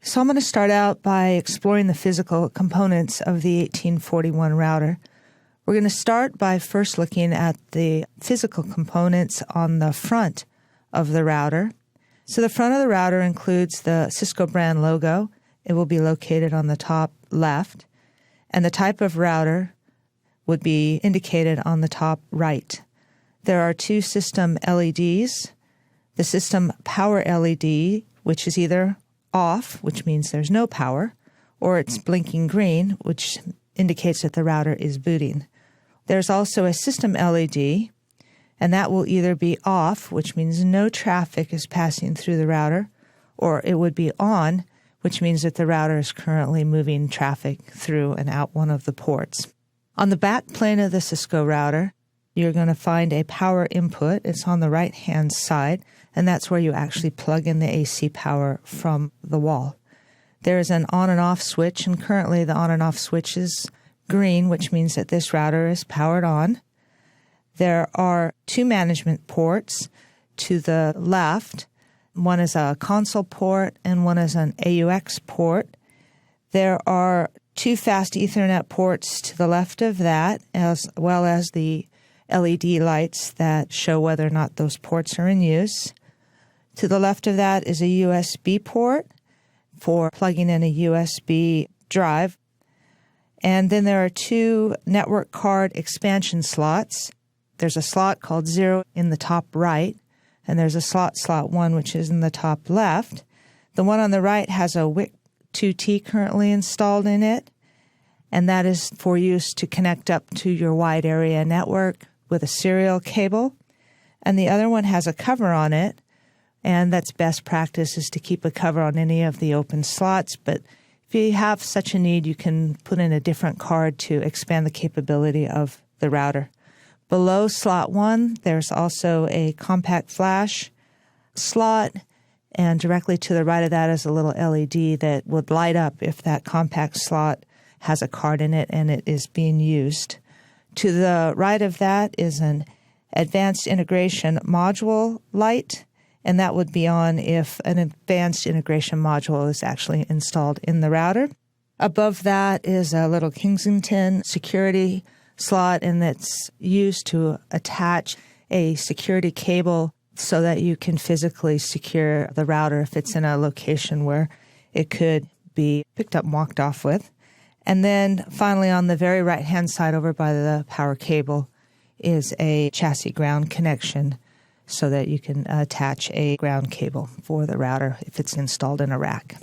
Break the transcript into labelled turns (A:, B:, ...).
A: So I'm going to start out by exploring the physical components of the 1841 router. We're going to start by first looking at the physical components on the front of the router. So the front of the router includes the Cisco brand logo. It will be located on the top left. And the type of router would be indicated on the top right. There are two system LEDs. The system power LED, which is either off, which means there's no power, or it's blinking green, which indicates that the router is booting. There's also a system LED, and that will either be off, which means no traffic is passing through the router, or it would be on, which means that the router is currently moving traffic through and out one of the ports. On the back plane of the Cisco router, you're going to find a power input. It's on the right-hand side, and that's where you actually plug in the AC power from the wall. There's an on and off switch, and currently the on and off switch is green, which means that this router is powered on. There are two management ports to the left. One is a console port and one is an AUX port. There are two fast Ethernet ports to the left of that, as well as the LED lights that show whether or not those ports are in use. To the left of that is a USB port for plugging in a USB drive. And then there are two network card expansion slots. There's a slot called 0 in the top right, and there's a slot 1, which is in the top left. The one on the right has a WIC 2T currently installed in it, and that is for use to connect up to your wide area network with a serial cable. And the other one has a cover on it, and that's best practice is to keep a cover on any of the open slots. But if you have such a need, you can put in a different card to expand the capability of the router. Below slot 1, there's also a compact flash slot, and directly to the right of that is a little LED that would light up if that compact slot has a card in it and it is being used. To the right of that is an advanced integration module light, and that would be on if an advanced integration module is actually installed in the router. Above that is a little Kensington security slot, and that's used to attach a security cable so that you can physically secure the router if it's in a location where it could be picked up and walked off with. And then finally on the very right-hand side over by the power cable is a chassis ground connection so that you can attach a ground cable for the router if it's installed in a rack.